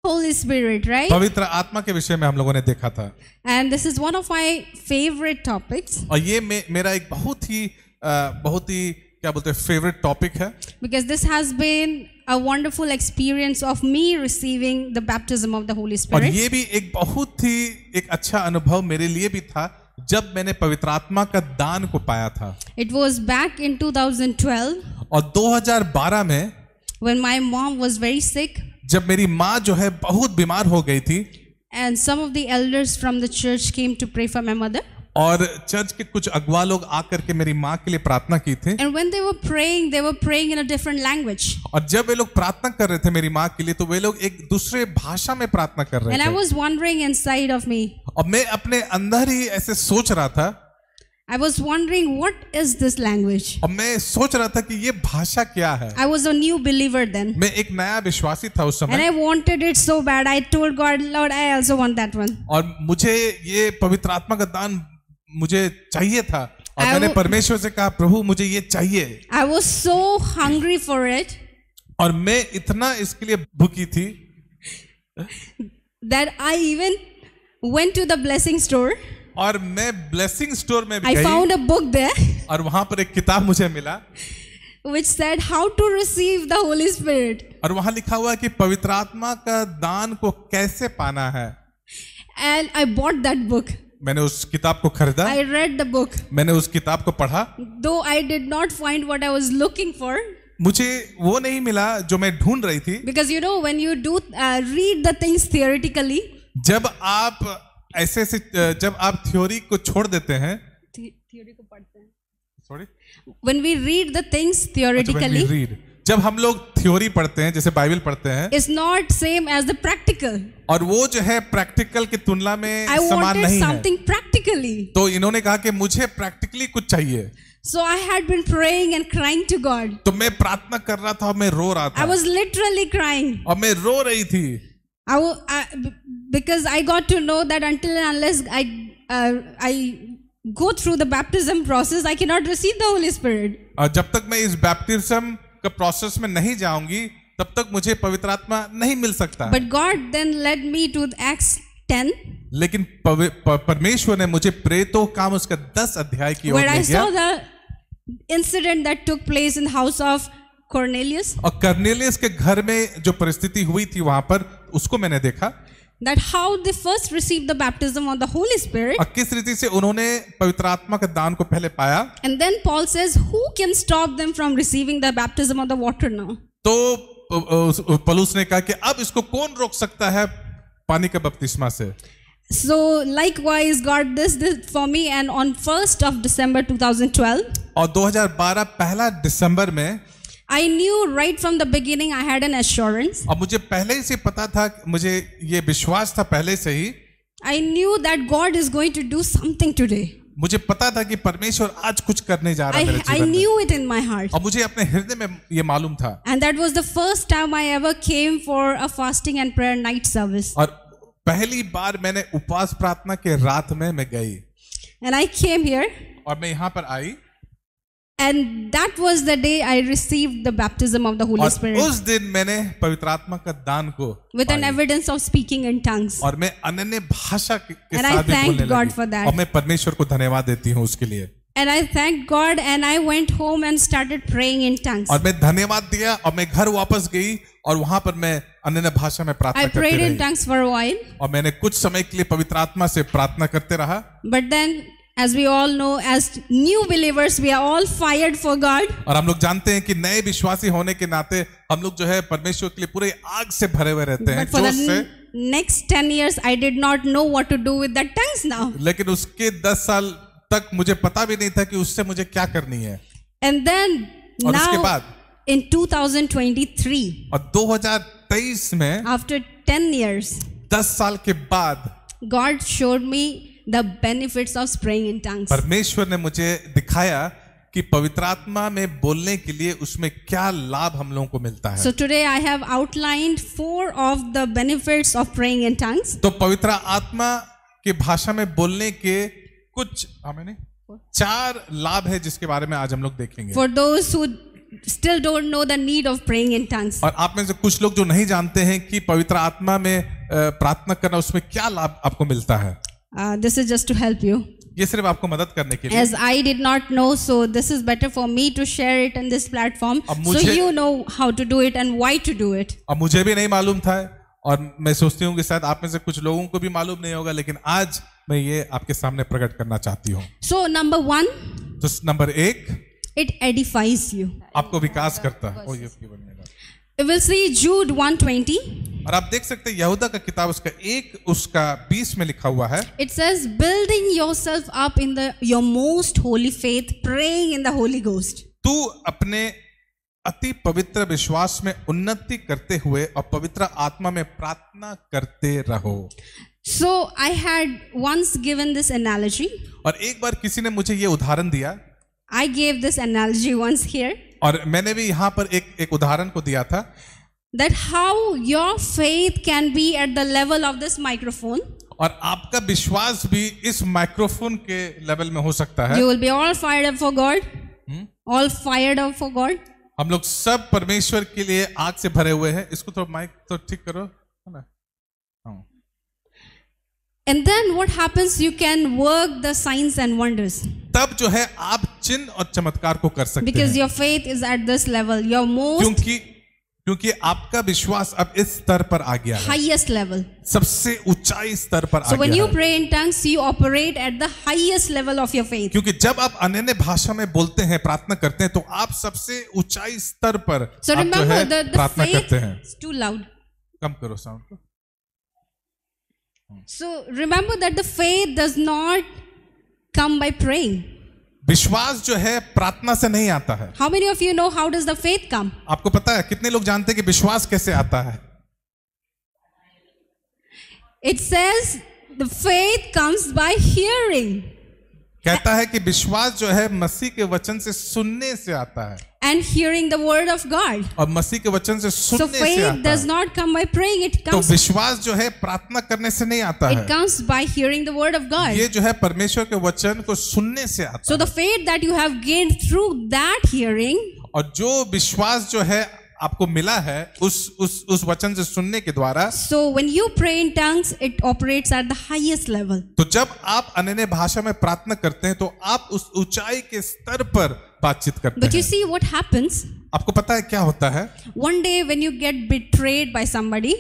Holy Spirit, right? पवित्र आत्मा के विषय में हम लोगों ने देखा था, And this is one of my favorite topics और ये मेरा एक बहुत ही क्या बोलते हैं फेवरेट टॉपिक है, because this has been a wonderful experience of me receiving the baptism of the Holy और Spirit. ये भी एक बहुत ही एक अच्छा अनुभव मेरे लिए भी था जब मैंने पवित्र आत्मा का दान को पाया था। It was back in 2012 और 2012 में when my mom was very sick जब मेरी माँ जो है बहुत बीमार हो गई थी, and some of the elders from the church came to pray for my mother. और चर्च के कुछ अगुवा लोग आकर के मेरी माँ के लिए प्रार्थना की थी, And when they were praying in a different language. और जब वे लोग प्रार्थना कर रहे थे मेरी माँ के लिए, तो वे लोग एक दूसरे भाषा में प्रार्थना कर रहे And I थे, was wondering inside of me. और मैं अपने अंदर ही ऐसे सोच रहा था, I was wondering what is this language? और मैं सोच रहा था कि ये भाषा क्या है। I was a new believer then. मैं एक नया विश्वासी था उस And समय, I wanted it so bad. I told God, Lord, I also want that one. और मुझे ये पवित्र आत्मा का दान मुझे चाहिए था, और I मैंने will- परमेश्वर से कहा, प्रभु मुझे ये चाहिए, I was so hungry for it और मैं इतना इसके लिए भूखी थी that I even went to the blessing store. और मैं ब्लेसिंग स्टोर में भी I गई, found a book there और वहां पर एक किताब मुझे मिला, which said how to receive the Holy Spirit. और वहां लिखा हुआ है कि पवित्र आत्मा का दान को कैसे पाना है। And I bought that book. मैंने उस किताब को खरीदा, I read the book. मैंने उस किताब को पढ़ा, Though I did not find what I was looking for. मुझे वो नहीं मिला जो मैं ढूंढ रही थी। Because you know, when you do read the things theoretically, जब आप जब आप थ्योरी को छोड़ देते हैं, theory को पढ़ते हैं. Sorry, When we read the things theoretically, read, जब हम लोग थ्योरी पढ़ते हैं, जैसे बाइबल पढ़ते हैं, it's not same as the practical. और वो जो है प्रैक्टिकल की तुलना में I समान wanted नहीं है, something practically. तो इन्होंने कहा कि मुझे प्रैक्टिकली कुछ चाहिए। So I had been praying and crying to God. तो मैं प्रार्थना कर रहा था और मैं रो रहा I था, was literally crying. और मैं रो रही थी, Because I got to know that until and unless I go through the baptism process, I cannot receive the Holy Spirit. और जब तक मैं इस बैप्टिज्म का प्रोसेस में नहीं जाऊंगी, तब तक मुझे पवित्र आत्मा नहीं मिल सकता। But God then led me to Acts 10, लेकिन परमेश्वर ने मुझे प्रेरितों काम उसका 10 अध्याय की ओर where I ले गया, saw the incident that took place in the house of Cornelius. और कर्नेलियस के घर में जो परिस्थिति हुई थी वहां पर, उसको मैंने देखा, That how they first received the baptism of the Holy Spirit. और किस रीति से उन्होंने पवित्र आत्मा का दान को पहले पाया। And then Paul says, who can stop them from receiving the baptism of the water now? तो पौलुस ने कहा कि अब इसको कौन रोक सकता है पानी का बपतिस्मा से। So likewise, God did for me, and on 1st of December 2012, और 2012 पहला दिसंबर में, I knew right from the beginning I had an assurance. और मुझे पहले ही से पता था, मुझे ये विश्वास था पहले से ही, I knew that God is going to do something today. मुझे पता था कि परमेश्वर आज कुछ करने जा रहा है मेरे I जीवन में, knew it in my heart. और मुझे अपने हृदय में ये मालूम था। And that was the first time I ever came for a fasting and prayer night service. और पहली बार मैंने उपवास प्रार्थना के रात में मैं गई, And I came here, और मैं यहाँ पर आई, and that was the day I received the baptism of the Holy और Spirit उस दिन मैंने पवित्र आत्मा का दान को with an pi, evidence of speaking in tongues. और मैं अनन्य भाषा के And I साथ भी thank बोलने God लगी, for that. और मैं परमेश्वर को धन्यवाद देती हूँ उसके लिए। And I thanked God, and I went home and started praying in tongues. और मैं धन्यवाद दिया, और मैं घर वापस गई, और वहां पर मैं अन्य भाषा में प्रार्थना I करती prayed in रही, tongues for a while, और मैंने कुछ समय के लिए पवित्र आत्मा से प्रार्थना करते रहा। but then, as we all know, as new believers, we are all fired for God. और हम लोग जानते हैं कि नए विश्वासी होने के नाते हम लोग जो है परमेश्वर के लिए पूरे आग से भरे हुए रहते हैं, But for जोश से। the next 10 years, I did not know what to do with the tongues now. लेकिन उसके 10 साल तक मुझे पता भी नहीं था कि उससे मुझे क्या करनी है। And then, और उसके now, बाद in 2023, और 2023 में, after 10 years, 10 साल के बाद, God showed me the benefits of praying in tongues. परमेश्वर ने मुझे दिखाया कि पवित्र आत्मा में बोलने के लिए उसमें क्या लाभ हम लोगों को मिलता है। So today I have outlined 4 of the benefits of praying in tongues. तो पवित्र आत्मा की भाषा में बोलने के कुछ 4 लाभ है जिसके बारे में आज हम लोग देखेंगे। For those who still don't know the need of praying in tongues. और आप में से कुछ लोग जो नहीं जानते हैं कि पवित्र आत्मा में प्रार्थना करना उसमें क्या लाभ आपको मिलता है। This is just to help you. ये सिर्फ आपको मदद करने के लिए। As I did not know, so this is better for me to share it on this platform, so you know how to do it and why to do it. अब मुझे भी नहीं मालूम था और मैं सोचती हूँ कि शायद आप में से कुछ लोगों को भी मालूम नहीं होगा, लेकिन आज मैं ये आपके सामने प्रकट करना चाहती हूँ। So number 1, तो नंबर 1, it edifies you. आपको विकास करता है। You will see Jude 1:20. और आप देख सकते हैं यहूदा का किताब उसका 20 में लिखा हुआ है। It says, building yourself up in your most holy faith, praying in the Holy Ghost. तू अपने अति पवित्र विश्वास में उन्नति करते हुए और पवित्र आत्मा में प्रार्थना करते रहो। So I had once given this analogy. और एक बार किसी ने मुझे ये उदाहरण दिया। I gave this analogy once here. और मैंने भी यहाँ पर एक उदाहरण को दिया था। That how your faith can be at the level of this microphone. और आपका विश्वास भी इस माइक्रोफोन के लेवल में हो सकता है। You will be all fired up for God. All fired up for God. हम लोग सब परमेश्वर के लिए आग से भरे हुए हैं। इसको थोड़ा माइक तो ठीक करो, है ना? And then what happens? You can work the signs and wonders. तब जो है आप चिन्ह और चमत्कार को कर सकते हैं। Because your faith is at this level, your most क्योंकि आपका विश्वास अब इस स्तर पर आ गया है। highest level. सबसे ऊंचाई स्तर पर आ गया है। So when you pray in tongues, you operate at the highest level of your faith. क्योंकि जब आप अन्य भाषा में बोलते हैं, प्रार्थना करते हैं, तो आप सबसे ऊंचाई स्तर पर So remember the प्रार्थना करते हैं। It's too loud. कम करो साउंड को। So remember that the faith does not come by praying. विश्वास जो है प्रार्थना से नहीं आता है। How many of you know how does the faith come? आपको पता है कितने लोग जानते हैं कि विश्वास कैसे आता है? It says the faith comes by hearing. कहता है कि विश्वास जो है मसीह के वचन से सुनने से आता है। And hearing the word of God. और मसीह के वचन से सुनने So से आता है। faith does not come by praying. It comes. तो विश्वास जो है प्रार्थना करने से नहीं आता है। It comes by hearing the word of God. ये जो है परमेश्वर के वचन को सुनने से आता है। So the faith that you have gained through that hearing. और जो विश्वास जो है आपको मिला है उस वचन से सुनने के द्वारा। So when you pray in tongues, it operates at the highest level. तो जब आप अन्य भाषा में प्रार्थना करते हैं तो आप उस ऊंचाई के स्तर पर बातचीत करते हैं। But you see what happens? आपको पता है क्या होता है? One day when you get betrayed by somebody,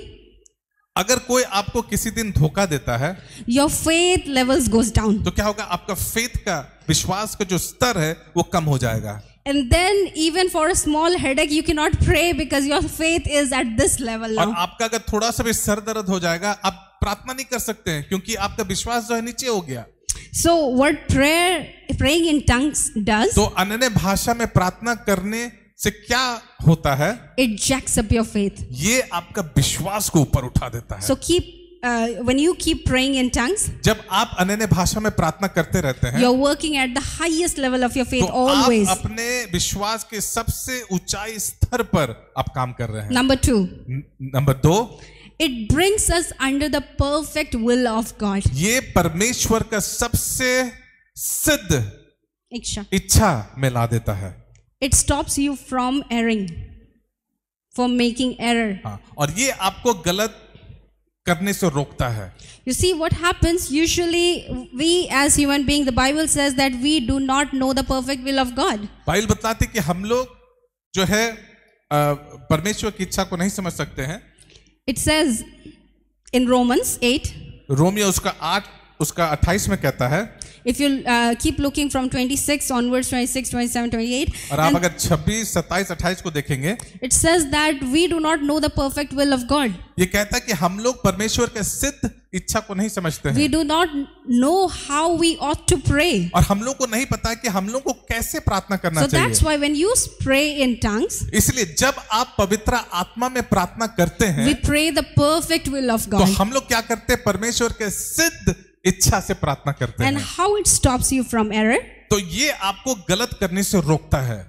अगर कोई आपको किसी दिन धोखा देता है, your faith levels goes down. तो क्या होगा? आपका फेथ का, विश्वास का जो स्तर है वो कम हो जाएगा। And then even for a small headache you cannot pray because your faith is at this level now. और आपका अगर थोड़ा सा भी सर दर्द हो जाएगा, आप प्रार्थना नहीं कर सकते हैं क्योंकि आपका विश्वास जो है नीचे हो गया। So what praying in tongues does? तो अन्य भाषा में प्रार्थना करने से क्या होता है? It jacks up your faith. ये आपका विश्वास को ऊपर उठा देता है। So when you keep praying in tongues, जब आप अन्य भाषा में प्रार्थना करते रहते हैं, you're working at the highest level of your faith तो always. आप अपने विश्वास के सबसे ऊंचाई स्तर पर आप काम कर रहे हैं। Number 2. Number 2, it brings us under the perfect will of God. ये परमेश्वर का सबसे सिद्ध इच्छा में ला देता है। It stops you from erring, from making error. हाँ, और ये आपको गलत करने से रोकता है। You see what happens? Usually we as human beings, the Bible says that we do not know the perfect will of God. Bible बताती है कि हम लोग जो है परमेश्वर की इच्छा को नहीं समझ सकते हैं। It says in Romans 8. Romeo उसका 28 में कहता है। If you keep looking from 26 onwards, 26, 27, 28. और आप अगर 26, 27, 28 को देखेंगे, it says that we do not know the perfect will of God. ये कहता है कि हम लोग परमेश्वर के सिद्ध इच्छा को नहीं समझते हैं। We do not know how we ought to pray. और हम लोग को नहीं पता है कि हम लोग को कैसे प्रार्थना करना चाहिए। So that's why when you pray in tongues, इसलिए जब आप पवित्र आत्मा में प्रार्थना करते हैं, we pray the perfect will of God. तो हम लोग क्या करते हैं? परमेश्वर के सिद्ध इच्छा से प्रार्थना करते हैं। And how it stops you from error? तो ये आपको गलत करने से रोकता है।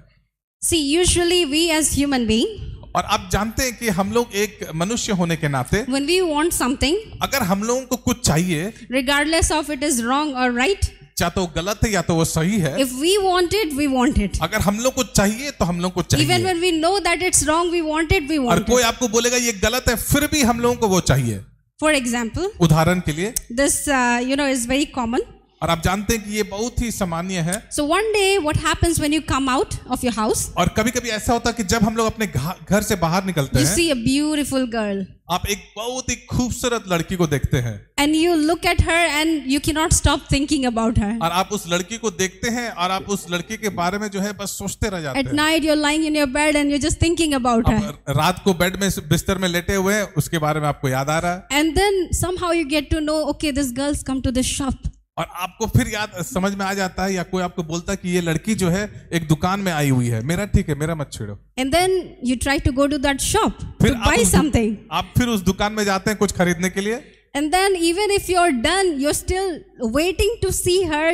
See, usually we as human being, और आप जानते हैं कि हम लोग एक मनुष्य होने के नाते, when we want something, अगर हम लोगों को कुछ चाहिए, regardless of it is wrong or right, या तो गलत है या तो वो सही है। If we want it, we want it. अगर हम लोग को चाहिए तो हम लोग को Even चाहिए, when we know that it's wrong, we want it, we और want कोई it. आपको बोलेगा ये गलत है फिर भी हम लोगों को वो चाहिए। For example, उदाहरण के लिए, this, is very common. और आप जानते हैं कि ये बहुत ही सामान्य है। So one day, what happens when you come out of your house? और कभी कभी ऐसा होता है कि जब हम लोग अपने घर से बाहर निकलते You हैं, see a beautiful girl. आप एक बहुत ही खूबसूरत लड़की को देखते हैं, And you look at her and you cannot stop thinking about her. और आप उस लड़की को देखते हैं और आप उस लड़की के बारे में जो है बस सोचते रह जाते At हैं। night, you're lying in your bed and you're just thinking about her. आप रात को बेड में बिस्तर में लेटे हुए हैं, उसके बारे में आपको याद आ रहा है, And then somehow you get to know, okay, this girl's come to this shop. और आपको फिर समझ में आ जाता है, या कोई आपको बोलता है कि ये लड़की जो है एक दुकान में आई हुई है, मेरा ठीक है, मेरा मत छेड़ो। And then you try to go to that shop फिर to buy something. आप फिर उस दुकान में जाते हैं कुछ खरीदने के लिए, And then even if you're done, you're still waiting to see her.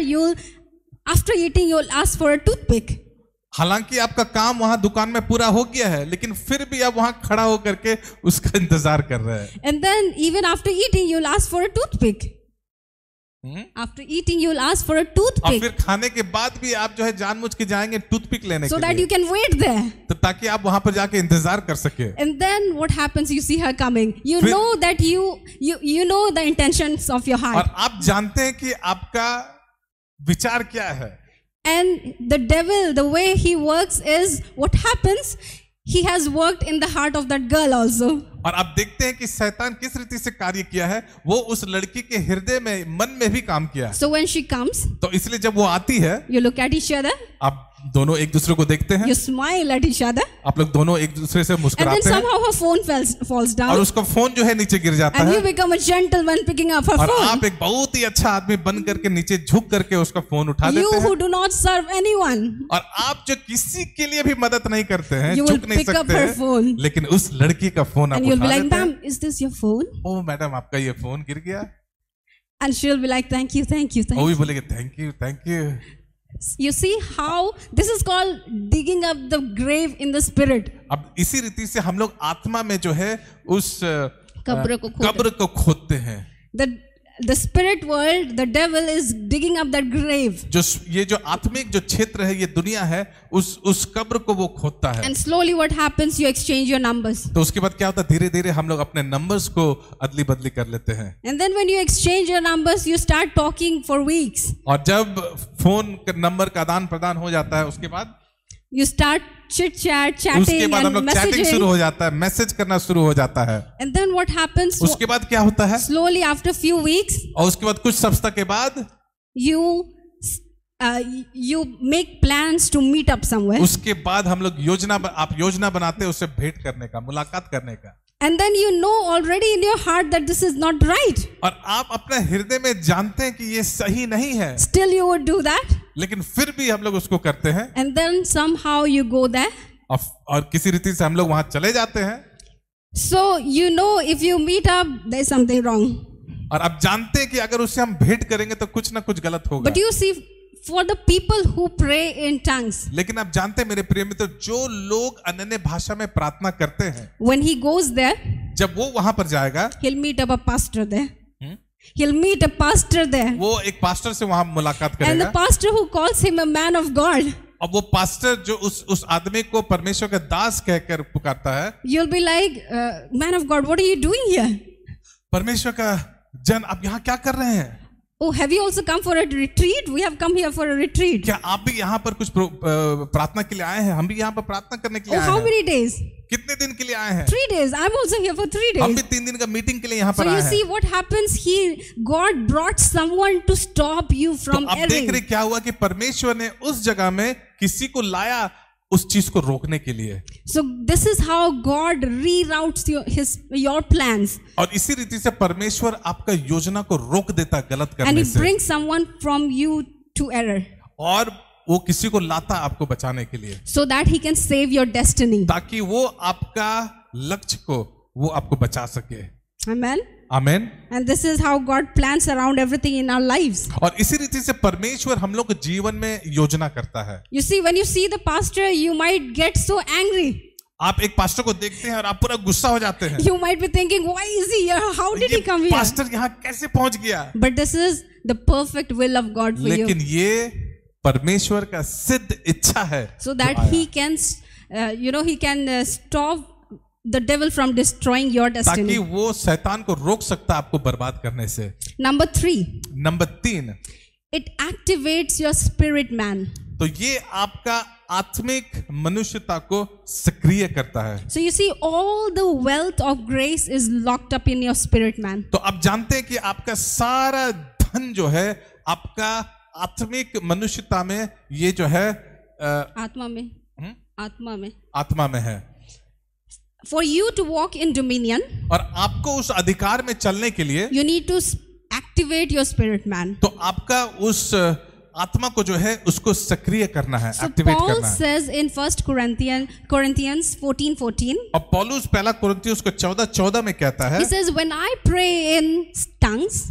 After eating, you'll ask for a toothpick. हालांकि आपका काम वहां दुकान में पूरा हो गया है, लेकिन फिर भी आप वहां खड़ा होकर के उसका इंतजार कर रहे हैं। And then even after eating, you'll ask for a toothpick. After eating, you'll ask for a और toothpick फिर खाने के बाद भी आप जो है जानबूझ के जाएंगे टूथपिक लेने so के that लिए, you can wait there. तो ताकि आप वहां पर जाके इंतजार कर सके। And then what happens? You see her coming. You फिर- know that you know the intentions of your heart. और आप जानते हैं कि आपका विचार क्या है। And the devil, the way he works is, what happens? He has worked in the heart of that girl also. और आप देखते हैं कि शैतान किस रीति से कार्य किया है, वो उस लड़की के हृदय में, मन में भी काम किया है। So when she comes, तो इसलिए जब वो आती है, you look at each other, आप दोनों एक दूसरे को देखते हैं, you smile at each other, आप लोग दोनों एक दूसरे से and then मुस्कुराते हैं, somehow her phone falls और down, उसका फोन जो है नीचे गिर जाता and है, you become a gentleman picking up her और phone. आप एक बहुत ही अच्छा आदमी बन करके नीचे झुक करके उसका फोन उठा You देते who हैं, do not serve anyone, और आप जो किसी के लिए भी मदद नहीं करते हैं, You will झुक नहीं pick up सकते her हैं, phone. लेकिन उस लड़की का फोन आप and you'll be उठा like, देते हैं। "Ma'am, is this your phone?" ओ मैडम, आपका ये फोन गिर गया। And she'll be like, "Thank you, thank you, thank वो भी you." बोलेगे thank you thank you. You see how this is called digging up the grave in the spirit. अब इसी रीति से हम लोग आत्मा में जो है उस कब्र को खोदते कब्र को खोदते हैं। The spirit world, the devil is digging up that grave. ये जो आत्मिक जो क्षेत्र है, ये दुनिया है, उस कब्र को वो खोदता है। And slowly what happens? You exchange your numbers. तो उसके बाद क्या होता है, धीरे धीरे हम लोग अपने नंबर्स को अदली बदली कर लेते हैं। And then when you exchange your numbers, you start talking for weeks. और जब फोन नंबर का आदान प्रदान हो जाता है, उसके बाद You start chit chat, उसके chatting बाद हम and लोग चैटिंग शुरू messaging. हो जाता है, मैसेज करना शुरू हो जाता है। And then what happens? उसके बाद क्या होता है, Slowly after few weeks, और उसके बाद कुछ सप्ताह के बाद you make plans to meet up somewhere. उसके बाद हम लोग आप योजना बनाते हैं उससे भेंट करने का, मुलाकात करने का। And then you know already in your heart that this is not right. और आप अपने हृदय में जानते हैं कि ये सही नहीं है, Still you would do that. लेकिन फिर भी हम लोग उसको करते हैं, And then somehow you go there. और किसी रीति से हम लोग वहां चले जाते हैं। So you know if you meet up, there's something wrong. और आप जानते हैं कि अगर उससे हम भेंट करेंगे तो कुछ ना कुछ गलत होगा। But you see, for the people who pray in tongues, लेकिन आप जानते हैं मेरे प्रिय मित्र, जो लोग अनन्य भाषा में प्रार्थना करते हैं, when he goes there, जब वो वहां पर जाएगा, he'll meet up a pastor there. He'll meet a pastor there. वो एक पास्टर से वहां मुलाकात And the करेगा, pastor who calls him a man of God, और वो पास्टर जो उस आदमी को परमेश्वर का दास कहकर पुकारता है, you'll be like, man of God, what are you doing here? परमेश्वर का जन, आप यहाँ क्या कर रहे हैं? Oh, have you also come for a retreat? We have come here for a retreat. क्या आप भी यहाँ पर कुछ प्रार्थना के लिए आए हैं? हम भी यहाँ पर प्रार्थना करने के लिए Oh, आए how हैं। many days? कितने दिन के लिए आए हैं? 3 days. I'm also here for 3 हम days. भी 3 दिन का मीटिंग के लिए यहाँ So पर you आए see हैं। what happens here. God brought someone to stop you तो from अब देख रहे erring. क्या हुआ कि परमेश्वर ने उस जगह में किसी को लाया उस चीज को रोकने के लिए। So this is how God reroutes your plans. और इसी रीति से परमेश्वर आपका योजना को रोक देता गलत And करने He से, brings someone from you to error और वो किसी को लाता आपको बचाने के लिए, so that He can save your destiny. ताकि वो आपका लक्ष्य को वो आपको बचा सके। Amen. Amen. And this is how God plans around everything in our lives. और इसी रीति से परमेश्वर हम लोग के जीवन में योजना करता है। You see, when you see the pastor, you might get so angry. आप एक पास्टर को देखते हैं और आप पूरा गुस्सा हो जाते हैं। You might be thinking, why is he here? How did he come here? Pastor यहाँ कैसे पहुंच गया? But this is the perfect will of God for you. लेकिन ये परमेश्वर का सिद्ध इच्छा है, So that he can, he can stop the devil from destroying your ताकि destiny. वो शैतान को रोक सकता है आपको बर्बाद करने से। Number 3, number 3, it activates your spirit man. तो ये आपका आत्मिक मनुष्यता को सक्रिय करता है। So you see, all the wealth of grace is locked up in your spirit man. तो आप जानते हैं कि आपका सारा धन जो है आपका आत्मिक मनुष्यता में, ये जो है आत्मा में, आत्मा में है। For you to walk in dominion, और आपको उस अधिकार में चलने के लिए you need to activate your spirit man. तो आपका उस आत्मा को जो है उसको सक्रिय करना है, So एक्टिवेट Paul करना है। says in 1 Corinthians 14:14, और पौलुस पहला कुरिन्थियों को 14:14 में कहता है, he says, when I pray in tongues,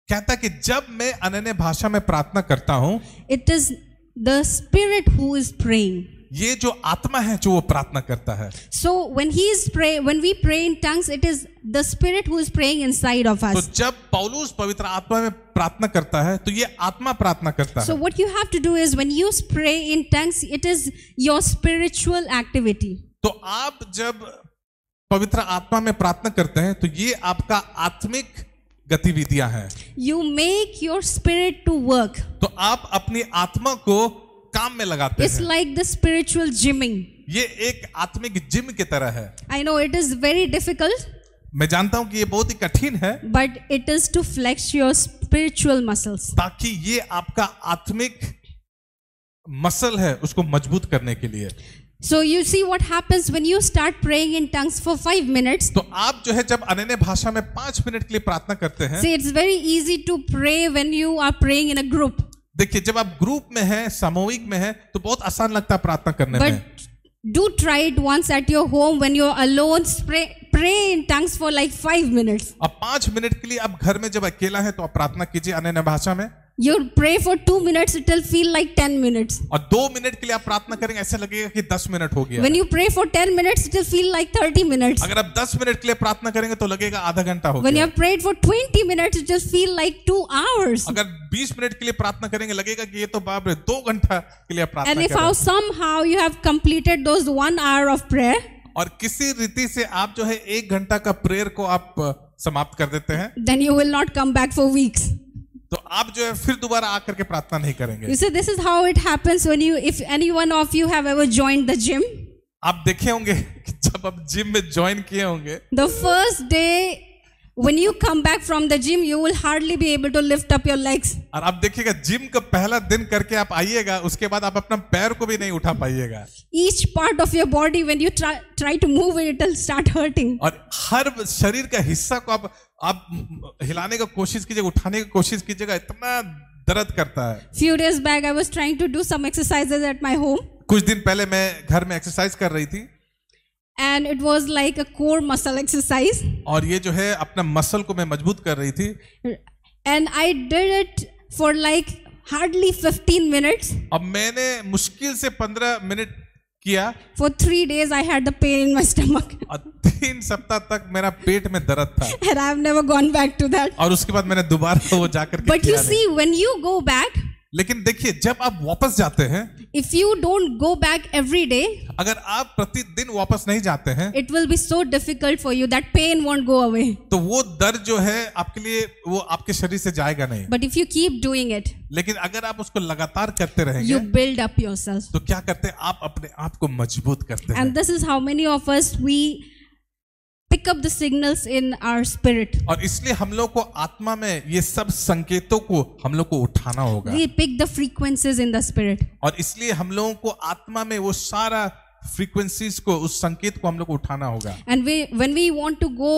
कहता है कि जब मैं अनन्य भाषा में प्रार्थना करता हूं, it is the spirit who is praying. ये जो आत्मा है जो वो प्रार्थना करता है। So when we pray in tongues, it is the spirit who is praying inside of तो us. जब पौलुस पवित्र आत्मा में प्रार्थना करता है तो ये आत्मा प्रार्थना करता So है। what you have to do is, when you pray in tongues, it is your spiritual activity. तो आप जब पवित्र आत्मा में प्रार्थना करते हैं तो ये आपका आत्मिक गतिविधियां हैं। You make your spirit to work. तो आप अपनी आत्मा को काम में लगाते It's हैं। like the spiritual gymming. ये एक आत्मिक जिम की तरह है। I know it is very difficult, मैं जानता हूं कि ये बहुत ही कठिन है, but it is to flex your spiritual muscles. ताकि ये आपका आत्मिक मसल है उसको मजबूत करने के लिए। So you see what happens when you start praying in tongues for 5 minutes. तो आप जो है जब अनन्य भाषा में 5 मिनट के लिए प्रार्थना करते हैं, See, it's very easy to pray when you are praying in a group. देखिए जब आप ग्रुप में हैं, सामूहिक में हैं, तो बहुत आसान लगता है प्रार्थना करने में। But do try it once at your home when you're alone. Pray in tongues for like 5 minutes. अब 5 मिनट के लिए आप घर में जब अकेला है तो आप प्रार्थना कीजिए अनन्य भाषा में। You pray for 2 minutes, it will feel like 10 minutes. और 2 मिनट के लिए आप प्रार्थना करेंगे, ऐसा लगेगा कि 10 मिनट हो गया। When you pray for 10 minutes, it will feel like 30 minutes. अगर आप 10 मिनट के लिए प्रार्थना करेंगे तो लगेगा आधा घंटा हो When you गया। have prayed for 20 minutes, it will feel like 2 hours. अगर 20 मिनट के लिए प्रार्थना करेंगे लगेगा कि ये तो बाप रे 2 घंटा के लिए प्रार्थना And if कर रहे how हैं। somehow you have completed those 1 hour of prayer, और किसी रीति से आप जो है 1 घंटा का प्रेयर को आप समाप्त कर देते हैं, then you will not come back for weeks. तो आप जो है फिर दोबारा आकर के प्रार्थना नहीं करेंगे। You see, this is how it happens when if any one of you have ever joined the gym. आप देखे होंगे कि जब आप जिम में ज्वाइन किए होंगे, The first day when you come back from the gym, you will hardly be able to lift up your legs. और आप देखिएगा जिम का पहला दिन करके आप आइएगा, उसके बाद आप अपना पैर को भी नहीं उठा पाइएगा। Each part of your body, when you try to move it, it will start hurting. और हर शरीर का हिस्सा को आप हिलाने का कोशिश कीजिएगा, उठाने की कोशिश कीजिएगा, इतना दर्द करता है। Few days back, I was trying to do some exercises at my home, कुछ दिन पहले मैं घर में एक्सरसाइज कर रही थी, and it was like a core muscle exercise. और ये जो है अपना मसल को मैं मजबूत कर रही थी, And I did it for like hardly 15 minutes. अब मैंने मुश्किल से 15 मिनट किया, For 3 days, I had the pain in my stomach. और 3 सप्ताह तक मेरा पेट में दर्द था, And I have never gone back to that. और उसके बाद मैंने दोबारा वो जाकर के But you किया नहीं। see, when you go back, लेकिन देखिए जब आप वापस जाते हैं, if you don't go back every day, अगर आप प्रतिदिन वापस नहीं जाते हैं, it will be so difficult for you. That pain won't go away. तो वो दर्द जो है आपके लिए वो आपके शरीर से जाएगा नहीं। But if you keep doing it, लेकिन अगर आप उसको लगातार करते रहेंगे, you build up yourself. तो क्या करते हैं, आप अपने आप को मजबूत करते हैं। And this is how many of us, we pick up the signals in our spirit. और इसलिए हम लोग को आत्मा में ये सब संकेतों को हम लोग को उठाना होगा, We pick the frequencies in the spirit. और इसलिए हम लोगों को आत्मा में वो सारा फ्रीक्वेंसीज को, उस संकेत को हम लोग को उठाना होगा। And when we want to go,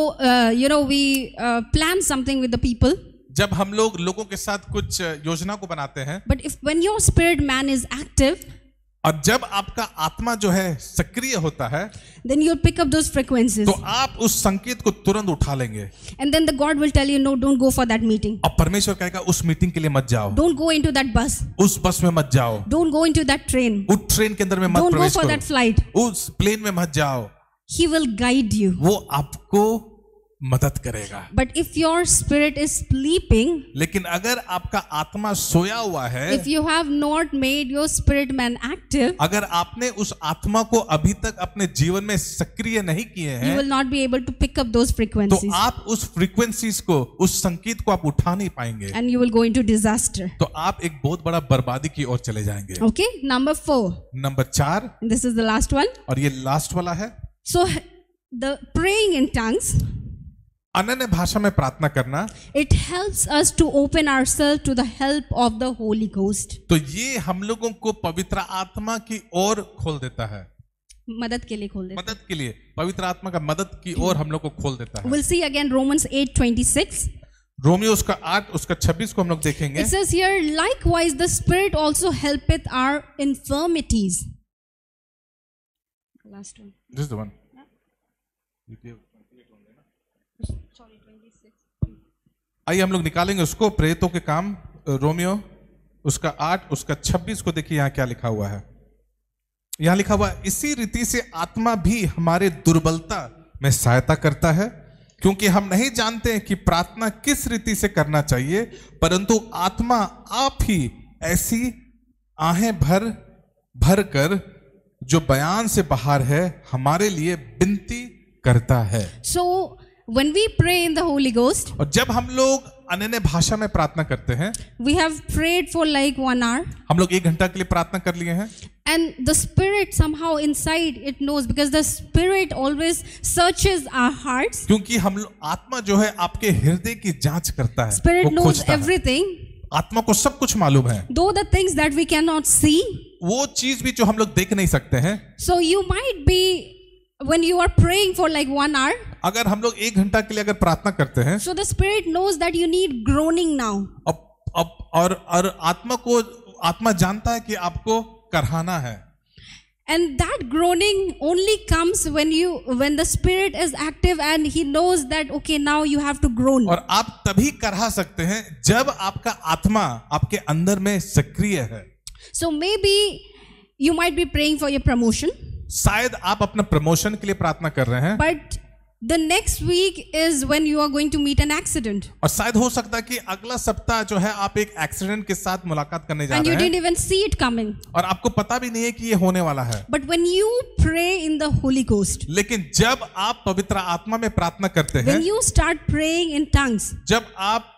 we plan something with the people. जब हम लोगों के साथ कुछ योजना को बनाते हैं, But when your spirit man is active, और जब आपका आत्मा जो है सक्रिय होता है, then you'll pick up those frequencies. तो आप उस संकेत को तुरंत उठा लेंगे। And then the God will tell you, no, don't go for that meeting. और परमेश्वर कहेगा उस मीटिंग के लिए मत जाओ, Don't go into that bus. उस बस में मत जाओ, Don't go into that train. उस ट्रेन के अंदर में मत Don't go प्रवेश for that करो, flight. उस प्लेन में मत जाओ। He will guide you. वो आपको मदद करेगा। But if your spirit is sleeping, लेकिन अगर आपका आत्मा सोया हुआ है, if you have not made your spirit man active, अगर आपने उस आत्मा को अभी तक अपने जीवन में सक्रिय नहीं किए you हैं, will not be able to pick up those तो frequencies आप उस फ्रीक्वेंसीज को, उस संकेत को आप उठा नहीं पाएंगे, and you will go into disaster. तो आप एक बहुत बड़ा बर्बादी की ओर चले जाएंगे। Okay, number 4. Number 4, This is the last one. और ये लास्ट वाला है, So the praying in tongues, अनन्य भाषा में प्रार्थना करना, it helps us to open ourselves to the help of the Holy Ghost. तो ये हम लोगों को पवित्र आत्मा की ओर खोल देता है, मदद के लिए खोल देता मदद के लिए, पवित्र आत्मा का मदद की ओर हम लोग को खोल देता है। We'll see again Romans 8:26. Romeo उसका 8 उसका 26 को हम लोग देखेंगे। It says here, likewise the Spirit also helpeth our infirmities. Last one. This is the one. Sorry, 26. आइए हम लोग निकालेंगे उसको, प्रेरितों के काम, रोमियो उसका 8 उसका 26 को देखिए यहाँ क्या लिखा हुआ है। यहाँ लिखा हुआ है, इसी रीति से आत्मा भी हमारे दुर्बलता में सहायता करता है, क्योंकि हम नहीं जानते हैं कि प्रार्थना किस रीति से करना चाहिए, परंतु आत्मा आप ही ऐसी आहें भर भर कर जो बयान से बाहर है हमारे लिए विनती करता है। So when we pray in the Holy Ghost, और जब हम लोग अनन्य भाषा में प्रार्थना करते हैं, we have prayed for like 1 hour, हम लोग 1 घंटा के लिए प्रार्थना कर लिए हैं, and the Spirit somehow inside it knows, because the Spirit always searches our hearts. क्योंकि हम लोग, आत्मा जो है आपके हृदय की जांच करता है, Spirit वो knows खोजता है। everything, आत्मा को सब कुछ मालूम है, though the things that we cannot see. वो चीज भी जो हम लोग देख नहीं सकते हैं। So you might be, when you are praying for like 1 hour, अगर हम लोग 1 घंटा के लिए अगर प्रार्थना करते हैं, so the Spirit knows that you need groaning now. और आत्मा जानता है कि आपको करहाना है, And that groaning only comes when the Spirit is active and He knows that okay, now you have to groan. और आप तभी करहा सकते हैं जब आपका आत्मा आपके अंदर में सक्रिय है। So maybe you might be praying for your promotion, शायद आप अपना प्रमोशन के लिए प्रार्थना कर रहे हैं, but the next week is when you are going to meet an accident, और शायद हो सकता है कि अगला सप्ताह जो है आप एक एक्सीडेंट के साथ मुलाकात करने जा and you रहे didn't हैं, even see it coming. और आपको पता भी नहीं है कि ये होने वाला है। But when you pray in the Holy Ghost, लेकिन जब आप पवित्र आत्मा में प्रार्थना करते हैं, when you start praying in tongues, जब आप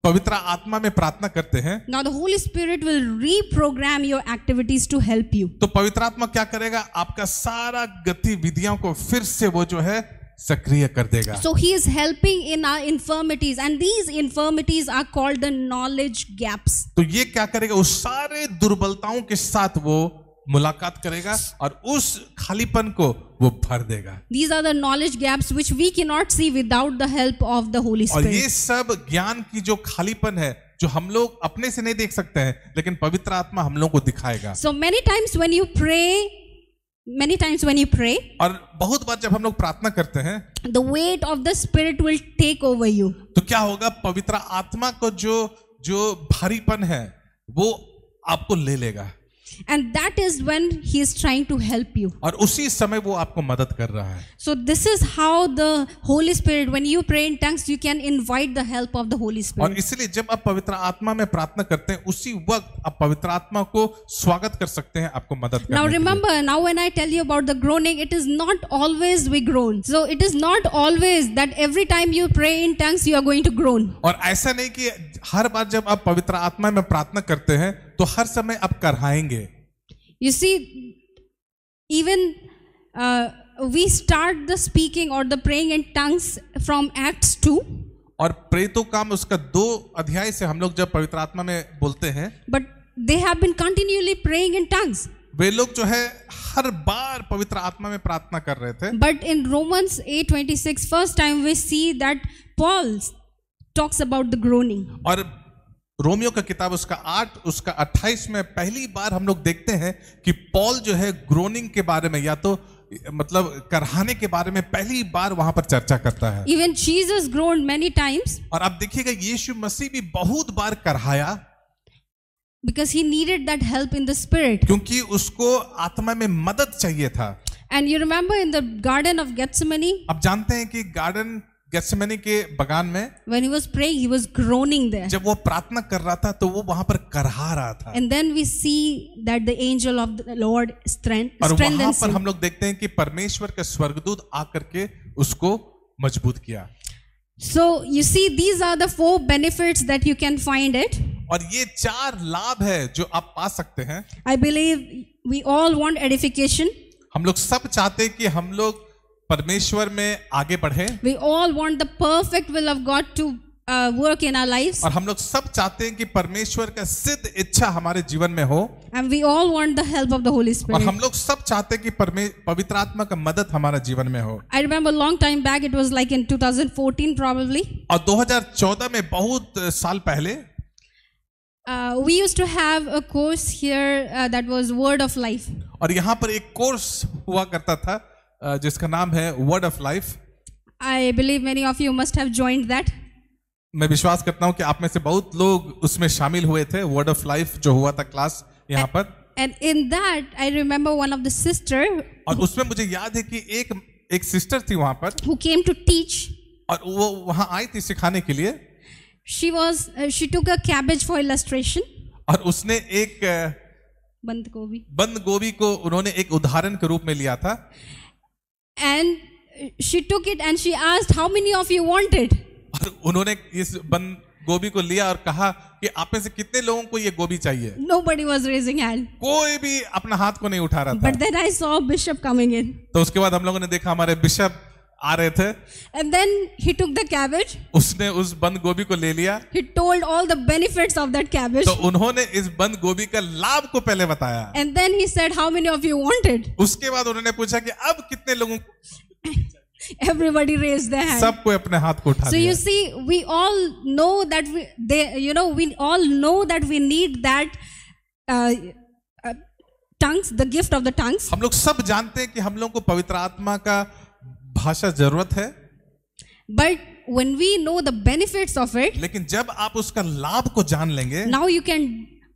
पवित्र आत्मा में प्रार्थना करते हैं, now the Holy Spirit will reprogram your activities to help you. तो पवित्र आत्मा क्या करेगा, आपका सारा गतिविधियों को फिर से वो जो है सक्रिय कर देगा। So He is helping in our infirmities, and these infirmities are called the knowledge gaps. तो ये क्या करेगा, उस सारे दुर्बलताओं के साथ वो मुलाकात करेगा और उस खालीपन को वो भर देगा। These are the knowledge gaps which we cannot see without the help of the Holy और ये Spirit. सब ज्ञान की जो खालीपन है, जो हम लोग अपने से नहीं देख सकते हैं, लेकिन पवित्र आत्मा हम लोग को दिखाएगा। So many times when you pray, और बहुत बार जब हम लोग प्रार्थना करते हैं, the weight of the Spirit will take over you. तो क्या होगा, पवित्र आत्मा को जो भारीपन है वो आपको ले लेगा, And that is when He is trying to help you. और उसी समय वो आपको मदद कर रहा है। So this is how the Holy Spirit, when you pray in tongues, you can invite the help of the Holy और Spirit. इसलिए जब आप पवित्र आत्मा में प्रार्थना करते हैं, उसी वक्त आप पवित्र आत्मा को स्वागत कर सकते हैं, आपको मदद करने Now के लिए। remember, now when I tell you about the groaning, it is not always we groan. So it is not always that every time you pray in tongues, you are going to groan. और ऐसा नहीं कि हर बार जब आप पवित्र आत्मा में प्रार्थना करते हैं तो हर समय आप करहाएंगे। You see, even we start the speaking or the praying in tongues from Acts 2. और प्रेरितों काम उसका 2 अध्याय से हम लोग जब पवित्र आत्मा में बोलते हैं, But they have been continually praying in tongues. वे लोग जो है हर बार पवित्र आत्मा में प्रार्थना कर रहे थे। But in Romans 8:26, first time we see that Paul talks about the groaning. और रोमियो का किताब उसका 8 उसका 28 में पहली बार हम लोग देखते हैं कि पॉल जो है ग्रोनिंग के बारे में, या तो मतलब करहाने के बारे में पहली बार वहां पर चर्चा करता है। Even Jesus groaned many times और आप देखिएगा यीशु मसीह भी बहुत बार करहाया, because he needed that help in the Spirit. क्योंकि उसको आत्मा में मदद चाहिए था। And you remember in the Garden of Gethsemane, अब जानते हैं कि गार्डन गेत्सेमनी के बगान में when he was praying, he was groaning there. जब वो प्रार्थना कर रहा था तो वो वहां पर करहा रहा था, And then we see that the angel of the Lord और वहां strengthens पर him. हम लोग देखते हैं कि परमेश्वर का स्वर्गदूत आकर के उसको मजबूत किया। So you see, these are the 4 benefits that you can find it. और ये 4 लाभ है जो आप पा सकते हैं। I believe we all want edification. हम लोग सब चाहते हैं कि हम लोग परमेश्वर में आगे बढ़े, We all want the perfect will of God to work in our lives. और हम लोग सब चाहते हैं कि परमेश्वर का सिद्ध इच्छा हमारे जीवन में हो, And we all want the help of the Holy और Spirit. हम लोग सब चाहते हैं कि पवित्र आत्मा का मदद हमारे जीवन में हो। I remember long time back, it was like in 2014 probably. और 2014 में बहुत साल पहले We used to have a course here that was Word of Life. और यहाँ पर एक कोर्स हुआ करता था जिसका नाम है word of life. I believe many of you must have joined that. मैं विश्वास करता हूँ कि आप में से बहुत लोग उसमें शामिल हुए थे। वर्ड ऑफ लाइफ जो हुआ था क्लास यहाँ पर, And in that, I remember one of the sister और उसमें मुझे याद है कि एक सिस्टर थी वहां पर, who came to teach. और वो वहां आई थी सिखाने के लिए। She took a cabbage for illustration. और उसने एक बंद गोभी गोभी को उन्होंने एक उदाहरण के रूप में लिया था, and she took it and she asked how many of you want it. और उन्होंने इस बंद गोभी को लिया और कहा कि आप में से कितने लोगों को ये गोभी चाहिए। Nobody was raising hand. कोई भी अपना हाथ को नहीं उठा रहा था। But then I saw Bishop coming in. तो उसके बाद हम लोगों ने देखा हमारे बिशप आ रहे थे। And then he took the cabbage. उसने उस बंद गोभी को ले लिया। He told all the benefits of that cabbage. तो उन्होंने इस बंद गोभी का लाभ को पहले बताया। And then he said, how many of you want it? उसके बाद उन्होंने पूछा कि अब कितने लोगों को। Everybody raised their hand. सबको अपने हाथ को उठा So लिया। you see, we all know that we all know that we need that tongues, the gift of the tongues. हम लोग सब जानते हैं कि हम लोगों को पवित्र आत्मा का भाषा जरूरत है। But when we know the benefits of it, लेकिन जब आप उसका लाभ को जान लेंगे, now you can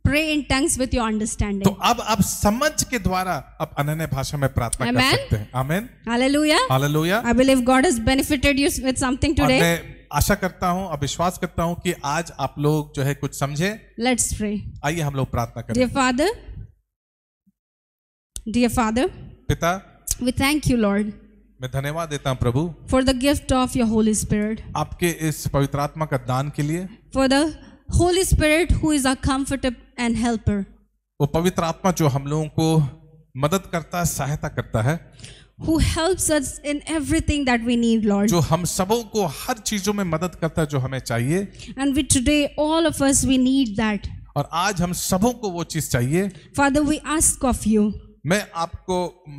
pray in tongues with your तो understanding. अब आप समझ के द्वारा आप अनन्य भाषा में प्रार्थना कर Amen. सकते हैं। आमीन, Hallelujah. Hallelujah. I believe God has benefited you with something और today. मैं आशा करता हूँ और विश्वास करता हूँ कि आज आप लोग जो है कुछ समझे। Let's pray. आइए हम लोग प्रार्थना करें। Dear Father, पिता, we thank you, Lord, मैं धन्यवाद देता हूँ प्रभु for the gift of your Holy Spirit, आपके इस पवित्र आत्मा का दान के लिए। for the Holy Spirit who is our comforter and helper, वो पवित्र आत्मा जो हम लोगों को मदद करता है, सहायता करता है, who helps us in everything that we need, Lord. जो हम सबों को हर चीजों में मदद करता है जो हमें चाहिए। And we today, all of us, we need that. और आज हम सबों को वो चीज चाहिए। Father, we ask of you मैं आपको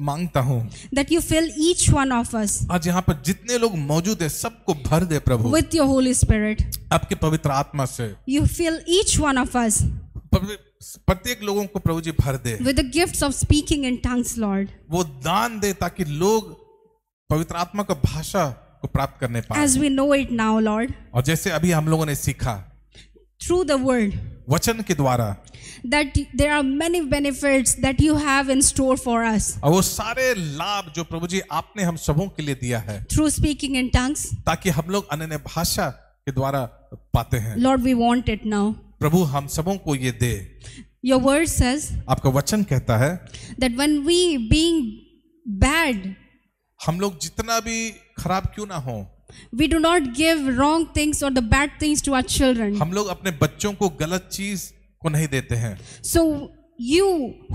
मांगता हूँ that you fill each one of us आज यहाँ पर जितने लोग मौजूद हैं सबको भर दे प्रभु with your Holy Spirit. आपके पवित्र आत्मा से। You fill each one of us प्रत्येक लोगों को प्रभु जी भर दे, with the gifts of speaking in tongues, Lord. वो दान दे ताकि लोग पवित्र आत्मा का भाषा को प्राप्त करने पाए। As we know it now, Lord, और जैसे अभी हम लोगों ने सीखा through the word, वचन के द्वारा, that there are many benefits that you have in store for us और वो सारे लाभ जो प्रभु जी आपने हम सबों के लिए दिया है through speaking in tongues. ताकि हम लोग अनन्य भाषा के द्वारा पाते हैं। Lord, we want it now. प्रभु हम सबों को ये दे। Your word says आपका वचन कहता है that when we being bad, हम लोग जितना भी खराब क्यों ना हो, we do not give wrong things or the bad things to our children. हम लोग अपने बच्चों को गलत चीज को नहीं देते हैं। So you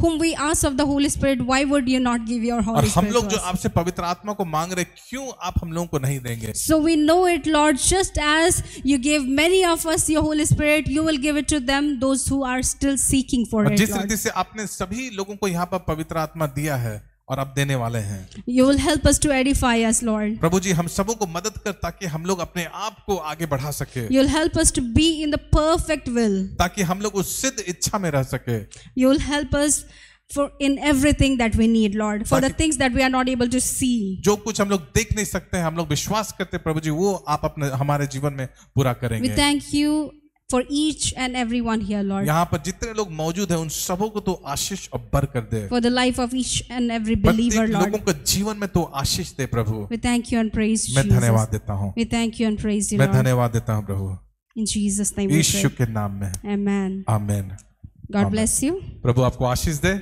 whom we ask of the Holy Spirit, why would you not give your और Holy हम Spirit लोग to जो us? आपसे पवित्र आत्मा को मांग रहे, क्यों आप हम लोगों को नहीं देंगे? So we know it, Lord, just as you gave many of us your Holy Spirit, you will give it to them, those who are still seeking for और it, जिस Lord. रीति से आपने सभी लोगों को यहाँ पर पवित्र आत्मा दिया है और आप देने वाले हैं, You will help us to edify us, Lord. प्रभु जी हम सबों को मदद कर ताकि हम लोग अपने आप को आगे बढ़ा सके, You will help us to be in the perfect will. ताकि हम लोग उस सिद्ध इच्छा में रह सके। You will help us for in everything that we need, Lord, for the things that we are not able to see. जो कुछ हम लोग देख नहीं सकते हैं, हम लोग विश्वास करते हैं प्रभु जी वो आप अपने हमारे जीवन में पूरा We करेंगे। thank you for each and everyone here, Lord. यहाँ पर जितने लोग मौजूद हैं उन सबों को तो आशीष और बरकत दे। For the life of each and every believer, प्रत्येक Lord. लोगों को जीवन में तो आशीष दे प्रभु। We thank you and praise मैं Jesus. धन्यवाद देता हूँ। We thank you and praise you, मैं Lord. धन्यवाद देता हूँ प्रभु। In Jesus' name we Yeshu pray. के नाम में Amen. आमीन। God bless you. प्रभु आपको आशीष दे।